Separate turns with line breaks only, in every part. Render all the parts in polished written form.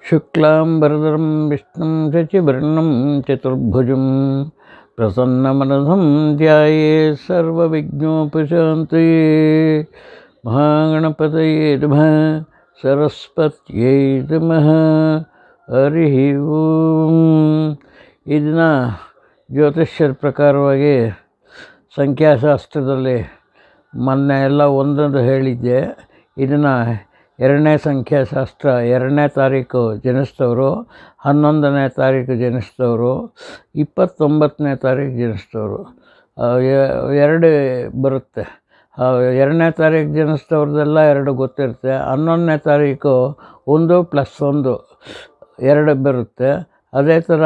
ಶುಕ್ಲಾಂಬರಧರಂ ವಿಷ್ಣುಂ ಶಶಿವರ್ಣಂ ಚತುರ್ಭುಜಂ ಪ್ರಸನ್ನಮನಸಂ ಧ್ಯಾಯೇತ್ ಸರ್ವವಿಘ್ನೋಪಶಾಂತಯೇ. ಮಹಾಗಣಪತಯೇ ನಮಃ. ಸರಸ್ವತ್ಯೈ ನಮಃ. ಹರಿ ಓಂ. ಈ ದಿನ ಜ್ಯೋತಿಷ್ಯರ ಪ್ರಕಾರವಾಗಿ ಸಂಖ್ಯಾಶಾಸ್ತ್ರದಲ್ಲಿ ಮೊನ್ನೆ ಎಲ್ಲ ಒಂದೊಂದು ಹೇಳಿದ್ದೆ. ಇದನ್ನು ಎರಡನೇ ಸಂಖ್ಯಾಶಾಸ್ತ್ರ 2ನೇ ತಾರೀಕು ಜನಿಸಿದವರು, 11ನೇ ತಾರೀಕು ಜನಿಸಿದವರು, 29ನೇ ತಾರೀಕು ಜನಿಸಿದವರು, ಎರಡು ಬರುತ್ತೆ. 2ನೇ ತಾರೀಕು ಜನಿಸಿದವ್ರದ್ದೆಲ್ಲ 2 ಗೊತ್ತಿರುತ್ತೆ. 11ನೇ ತಾರೀಕು 1 + 1 2 ಬರುತ್ತೆ. ಅದೇ ಥರ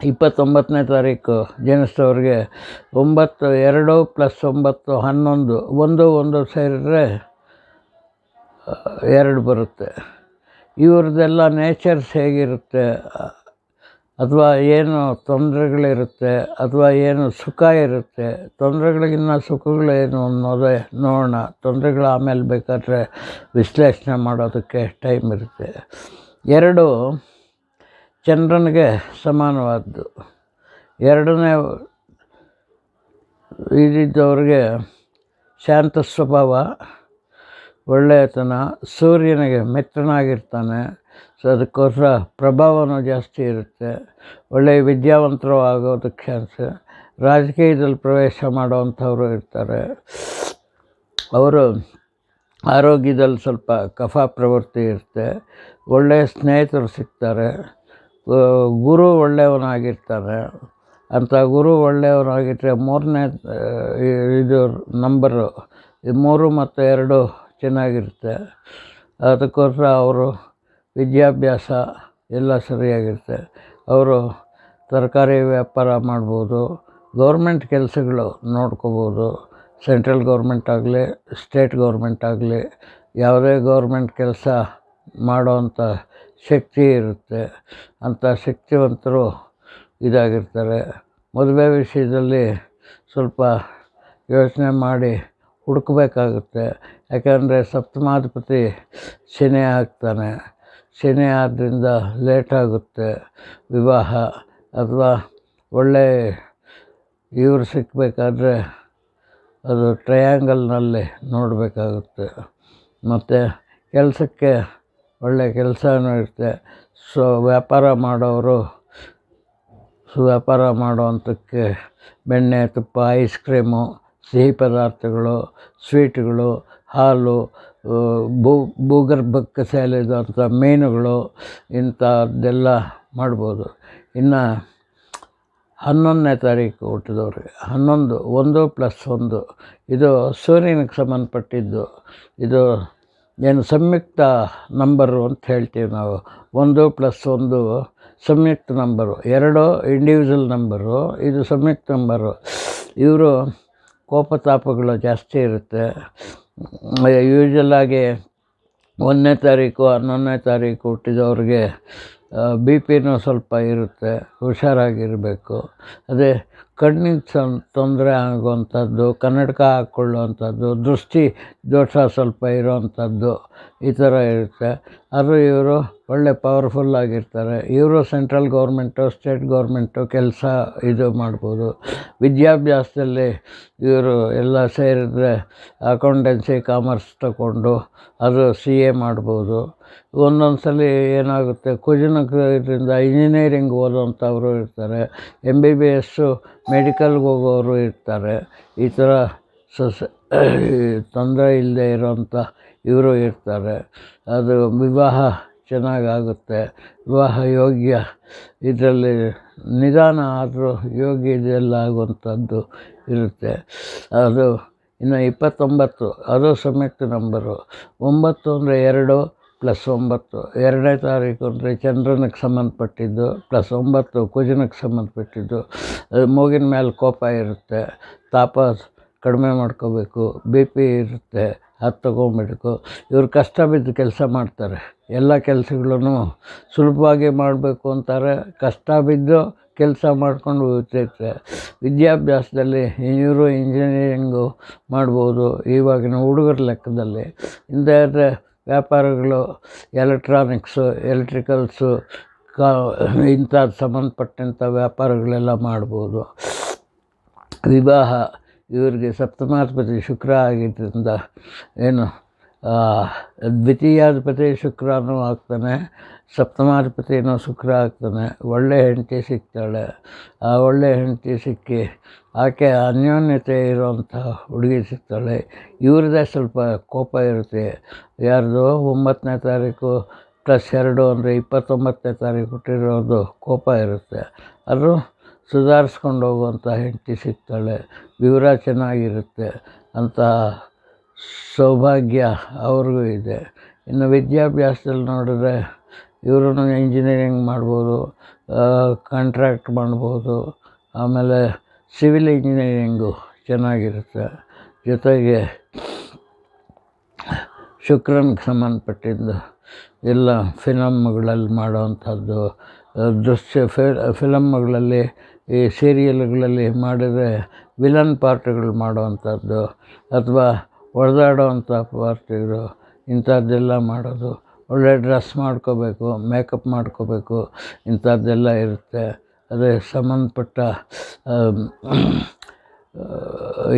29ನೇ ತಾರೀಕು ಜನಿಸಿದವ್ರಿಗೆ 9 2 + 9 11 1 1 ಸೇರಿದ್ರೆ 2 ಬರುತ್ತೆ. ಇವ್ರದ್ದೆಲ್ಲ ನೇಚರ್ಸ್ ಹೇಗಿರುತ್ತೆ, ಅಥವಾ ಏನು ತೊಂದರೆಗಳಿರುತ್ತೆ, ಅಥವಾ ಏನು ಸುಖ ಇರುತ್ತೆ, ತೊಂದರೆಗಳಿಗಿನ್ನ ಸುಖಗಳೇನು ಅನ್ನೋದೇ ನೋಡೋಣ. ತೊಂದರೆಗಳು ಆಮೇಲೆ ಬೇಕಾದರೆ ವಿಶ್ಲೇಷಣೆ ಮಾಡೋದಕ್ಕೆ ಟೈಮ್ ಇರುತ್ತೆ. 2 ಚಂದ್ರನಿಗೆ ಸಮಾನವಾದ್ದು. 2ನೇ ಇದ್ದಿದ್ದವ್ರಿಗೆ ಶಾಂತ ಸ್ವಭಾವ, ಒಳ್ಳೆಯತನ, ಸೂರ್ಯನಿಗೆ ಮಿತ್ರನಾಗಿರ್ತಾನೆ. ಸೊ ಅದಕ್ಕೋಸ್ಕರ ಪ್ರಭಾವನೂ ಜಾಸ್ತಿ ಇರುತ್ತೆ. ಒಳ್ಳೆಯ ವಿದ್ಯಾವಂತರು ಆಗೋದಕ್ಕೆ ಚಾನ್ಸ್. ರಾಜಕೀಯದಲ್ಲಿ ಪ್ರವೇಶ ಮಾಡೋವಂಥವ್ರು ಇರ್ತಾರೆ. ಅವರು ಆರೋಗ್ಯದಲ್ಲಿ ಸ್ವಲ್ಪ ಕಫ ಪ್ರವೃತ್ತಿ ಇರುತ್ತೆ. ಒಳ್ಳೆಯ ಸ್ನೇಹಿತರು ಸಿಗ್ತಾರೆ. ಗುರು ಒಳ್ಳೆಯವನಾಗಿರ್ತಾನೆ. ಅಂಥ ಗುರು ಒಳ್ಳೆಯವನಾಗಿದ್ದರೆ 3ನೇ ಇದು ನಂಬರು 3 ಮತ್ತು 2 ಚೆನ್ನಾಗಿರುತ್ತೆ. ಅದಕ್ಕೋಸ್ಕರ ಅವರು ವಿದ್ಯಾಭ್ಯಾಸ ಎಲ್ಲ ಸರಿಯಾಗಿರುತ್ತೆ. ಅವರು ತರಕಾರಿ ವ್ಯಾಪಾರ ಮಾಡ್ಬೋದು, ಗೌರ್ಮೆಂಟ್ ಕೆಲಸಗಳು ನೋಡ್ಕೋಬೋದು. ಸೆಂಟ್ರಲ್ ಗೌರ್ಮೆಂಟ್ ಆಗಲಿ, ಸ್ಟೇಟ್ ಗೌರ್ಮೆಂಟ್ ಆಗಲಿ, ಯಾವುದೇ ಗೌರ್ಮೆಂಟ್ ಕೆಲಸ ಮಾಡೋವಂಥ ಶಕ್ತಿ ಇರುತ್ತೆ. ಅಂಥ ಶಕ್ತಿವಂತರು ಇದಾಗಿರ್ತಾರೆ. ಮದುವೆ ವಿಷಯದಲ್ಲಿ ಸ್ವಲ್ಪ ಯೋಚನೆ ಮಾಡಿ ಹುಡುಕಬೇಕಾಗುತ್ತೆ. ಯಾಕಂದರೆ ಸಪ್ತಮಾಧಿಪತಿ ಶನಿ ಆಗ್ತಾನೆ. ಶನಿ ಆದ್ದರಿಂದ ಲೇಟಾಗುತ್ತೆ ವಿವಾಹ. ಅಥವಾ ಒಳ್ಳೆ ಇವರು ಸಿಕ್ಕಬೇಕಾದ್ರೆ ಅದು ಟ್ರಯಾಂಗಲ್ನಲ್ಲಿ ನೋಡಬೇಕಾಗುತ್ತೆ. ಮತ್ತು ಕೆಲಸಕ್ಕೆ ಒಳ್ಳೆಯ ಕೆಲಸನೂ ಇರುತ್ತೆ. ವ್ಯಾಪಾರ ಮಾಡೋರು ವ್ಯಾಪಾರ ಮಾಡೋವಂಥಕ್ಕೆ ಬೆಣ್ಣೆ, ತುಪ್ಪ, ಐಸ್ ಕ್ರೀಮು, ಸಿಹಿ ಪದಾರ್ಥಗಳು, ಸ್ವೀಟ್ಗಳು, ಹಾಲು, ಭೂಗರ್ಭಕ್ಕೆ ಸೇರಿದಂಥ ಮೀನುಗಳು, ಇಂಥದ್ದೆಲ್ಲ ಮಾಡ್ಬೋದು. ಇನ್ನು 11ನೇ ತಾರೀಕು ಹುಟ್ಟಿದವ್ರಿಗೆ 11 1 + 1 ಇದು ಸೂರ್ಯನಿಗೆ ಸಂಬಂಧಪಟ್ಟಿದ್ದು. ಇದು ಏನು ಸಂಯುಕ್ತ ನಂಬರು ಅಂತ ಹೇಳ್ತೀವಿ ನಾವು. 1 + 1 ಸಂಯುಕ್ತ ನಂಬರು. 2 ಇಂಡಿವಿಜುವಲ್ ನಂಬರು, ಇದು ಸಂಯುಕ್ತ ನಂಬರು. ಇವರು ಕೋಪತಾಪಗಳು ಜಾಸ್ತಿ ಇರುತ್ತೆ. ಯೂಶಲಾಗಿ 1ನೇ ತಾರೀಕು 11ನೇ ತಾರೀಕು ಹುಟ್ಟಿದವ್ರಿಗೆ BP ಸ್ವಲ್ಪ ಇರುತ್ತೆ. ಹುಷಾರಾಗಿರಬೇಕು. ಅದೇ ಕಣ್ಣಿಗೆ ತೊಂದರೆ ಆಗುವಂಥದ್ದು, ಕನ್ನಡಕ ಹಾಕ್ಕೊಳ್ಳುವಂಥದ್ದು, ದೃಷ್ಟಿ ದೋಷ ಸ್ವಲ್ಪ ಇರೋವಂಥದ್ದು, ಈ ಥರ ಇರುತ್ತೆ. ಅದು ಇವರು ಒಳ್ಳೆ ಪವರ್ಫುಲ್ಲಾಗಿರ್ತಾರೆ. ಇವರು ಸೆಂಟ್ರಲ್ ಗೌರ್ಮೆಂಟು, ಸ್ಟೇಟ್ ಗೌರ್ಮೆಂಟು ಕೆಲಸ ಇದು ಮಾಡ್ಬೋದು. ವಿದ್ಯಾಭ್ಯಾಸದಲ್ಲಿ ಇವರು ಎಲ್ಲ ಸೇರಿದ್ರೆ ಅಕೌಂಟೆನ್ಸಿ, ಕಾಮರ್ಸ್ ತಗೊಂಡು ಅದು CA ಮಾಡ್ಬೋದು. ಒಂದೊಂದು ಸಲ ಏನಾಗುತ್ತೆ, ಕುಜನದಿಂದ ಇಂಜಿನಿಯರಿಂಗ್ ಓದೋವಂಥವರು ಇರ್ತಾರೆ. MBBS ಮೆಡಿಕಲ್ಗೆ ಹೋಗೋರು ಇರ್ತಾರೆ. ಈ ಥರ ತೊಂದರೆ ಇಲ್ಲದೆ ಇರೋವಂಥ ಇವರು ಇರ್ತಾರೆ. ಅದು ವಿವಾಹ ಚೆನ್ನಾಗಾಗುತ್ತೆ. ವಿವಾಹ ಯೋಗ್ಯ ಇದರಲ್ಲಿ ನಿಧಾನ ಆದರೂ ಯೋಗ್ಯ ಇದೆಲ್ಲ ಆಗುವಂಥದ್ದು ಇರುತ್ತೆ. ಅದು ಇನ್ನು 29 ಅದು ಸಂಯುಕ್ತ ನಂಬರು. 9 ಅಂದರೆ 2 + 9 2ನೇ ತಾರೀಕು ಅಂದರೆ ಚಂದ್ರನಿಗೆ ಸಂಬಂಧಪಟ್ಟಿದ್ದು, +9 ಕುಜನಿಗೆ ಸಂಬಂಧಪಟ್ಟಿದ್ದು. ಅದು ಮೂಗಿನ ಮೇಲೆ ಕೋಪ ಇರುತ್ತೆ. ತಾಪ ಕಡಿಮೆ ಮಾಡ್ಕೋಬೇಕು. BP ಇರುತ್ತೆ, ಅದು ತೊಗೊಂಬಿಡ್ಬೇಕು. ಇವರು ಕಷ್ಟ ಬಿದ್ದು ಕೆಲಸ ಮಾಡ್ತಾರೆ. ಎಲ್ಲ ಕೆಲಸಗಳನ್ನು ಸುಲಭವಾಗಿ ಮಾಡಬೇಕು ಅಂತಾರೆ. ಕಷ್ಟ ಬಿದ್ದು ಕೆಲಸ ಮಾಡ್ಕೊಂಡು ಹೋಗ್ತೈತೆ. ವಿದ್ಯಾಭ್ಯಾಸದಲ್ಲಿ ಇಂಜಿನಿಯರಿಂಗು ಮಾಡ್ಬೋದು ಇವಾಗಿನ ಹುಡುಗರ ಲೆಕ್ಕದಲ್ಲಿ. ಹಿಂದೆ ಆದರೆ ವ್ಯಾಪಾರಗಳು ಎಲೆಕ್ಟ್ರಾನಿಕ್ಸು, ಎಲೆಕ್ಟ್ರಿಕಲ್ಸು, ಕಾ ಇಂಥದ್ದು ಸಂಬಂಧಪಟ್ಟಂಥ ವ್ಯಾಪಾರಗಳೆಲ್ಲ ಮಾಡ್ಬೋದು. ವಿವಾಹ ಇವರಿಗೆ ಸಪ್ತಮಾಧಿಪತಿ ಶುಕ್ರ ಆಗಿದ್ದರಿಂದ ಏನು ದ್ವಿತೀಯಾಧಿಪತಿ ಶುಕ್ರನೂ ಆಗ್ತಾನೆ, ಸಪ್ತಮಾಧಿಪತಿನೂ ಶುಕ್ರ ಆಗ್ತಾನೆ. ಒಳ್ಳೆಯ ಹೆಂಡತಿ ಸಿಗ್ತಾಳೆ. ಆ ಒಳ್ಳೆಯ ಹೆಂಡತಿ ಸಿಕ್ಕಿ ಆಕೆ ಅನ್ಯೋನ್ಯತೆ ಇರೋವಂಥ ಹುಡುಗಿ ಸಿಗ್ತಾಳೆ. ಇವ್ರದ್ದೇ ಸ್ವಲ್ಪ ಕೋಪ ಇರುತ್ತೆ. ಯಾರ್ದು 9ನೇ ತಾರೀಕು +2 ಅಂದರೆ 29ನೇ ತಾರೀಕು ಹುಟ್ಟಿರೋದು ಕೋಪ ಇರುತ್ತೆ. ಅದು ಸುಧಾರಿಸ್ಕೊಂಡು ಹೋಗುವಂಥ ಹೆಂಡತಿ ಸಿಗ್ತಾಳೆ. ವಿವರ ಚೆನ್ನಾಗಿರುತ್ತೆ ಅಂತ ಸೌಭಾಗ್ಯ ಅವ್ರಿಗೂ ಇದೆ. ಇನ್ನು ವಿದ್ಯಾಭ್ಯಾಸದಲ್ಲಿ ನೋಡಿದ್ರೆ ಇವರು ಇಂಜಿನಿಯರಿಂಗ್ ಮಾಡ್ಬೋದು, ಕಾಂಟ್ರಾಕ್ಟ್ ಮಾಡ್ಬೋದು, ಆಮೇಲೆ ಸಿವಿಲ್ ಇಂಜಿನಿಯರಿಂಗು ಚೆನ್ನಾಗಿರುತ್ತೆ. ಜೊತೆಗೆ ಶುಕ್ರನಿಗೆ ಸಂಬಂಧಪಟ್ಟಿದ್ದು ಎಲ್ಲ ಫಿಲಮ್ಗಳಲ್ಲಿ ಮಾಡೋವಂಥದ್ದು, ಫಿಲಮ್ಗಳಲ್ಲಿ ಈ ಸೀರಿಯಲ್ಗಳಲ್ಲಿ ಮಾಡಿದರೆ ವಿಲನ್ ಪಾರ್ಟ್ಗಳು ಮಾಡೋವಂಥದ್ದು ಅಥವಾ ಹೊಡೆದಾಡೋವಂಥ ಪಾರ್ಟಿಗಳು ಇಂಥದ್ದೆಲ್ಲ ಮಾಡೋದು. ಒಳ್ಳೆ ಡ್ರೆಸ್ ಮಾಡ್ಕೋಬೇಕು, ಮೇಕಪ್ ಮಾಡ್ಕೋಬೇಕು, ಇಂಥದ್ದೆಲ್ಲ ಇರುತ್ತೆ. ಅದೇ ಸಂಬಂಧಪಟ್ಟ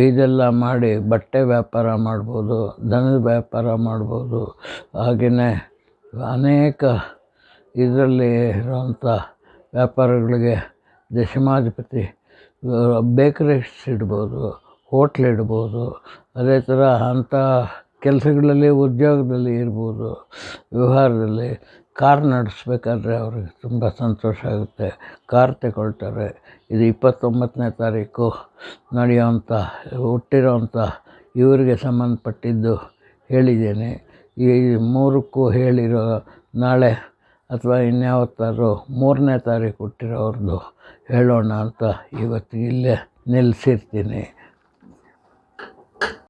ಇದೆಲ್ಲ ಮಾಡಿ ಬಟ್ಟೆ ವ್ಯಾಪಾರ ಮಾಡ್ಬೋದು, ದನದ ವ್ಯಾಪಾರ ಮಾಡ್ಬೋದು. ಹಾಗೆಯೇ ಅನೇಕ ಇದರಲ್ಲಿ ಇರೋವಂಥ ವ್ಯಾಪಾರಗಳಿಗೆ ದಶಮಾಧಿಪತಿ ಬೇಕರೀಸ್ ಇಡ್ಬೋದು, ಹೋಟ್ಲಿಡ್ಬೋದು. ಅದೇ ಥರ ಅಂಥ ಕೆಲಸಗಳಲ್ಲಿ ಉದ್ಯೋಗದಲ್ಲಿ ಇರ್ಬೋದು. ವ್ಯವಹಾರದಲ್ಲಿ ಕಾರ್ ನಡೆಸ್ಬೇಕಾದ್ರೆ ಅವ್ರಿಗೆ ತುಂಬ ಸಂತೋಷ ಆಗುತ್ತೆ, ಕಾರ್ ತಗೊಳ್ತಾರೆ. ಇದು 29ನೇ ತಾರೀಕು ನಡೆಯೋವಂಥ ಹುಟ್ಟಿರೋವಂಥ ಇವರಿಗೆ ಸಂಬಂಧಪಟ್ಟಿದ್ದು ಹೇಳಿದ್ದೇನೆ. ಈ 3ಕ್ಕೂ ಹೇಳಿರೋ ನಾಳೆ ಅಥವಾ ಇನ್ಯಾವತ್ತಾದ್ರೂ 3ನೇ ತಾರೀಕು ಹುಟ್ಟಿರೋರ್ದು ಹೇಳೋಣ ಅಂತ ಇವತ್ತು ಇಲ್ಲೇ ನಿಲ್ಲಿಸಿರ್ತೀನಿ.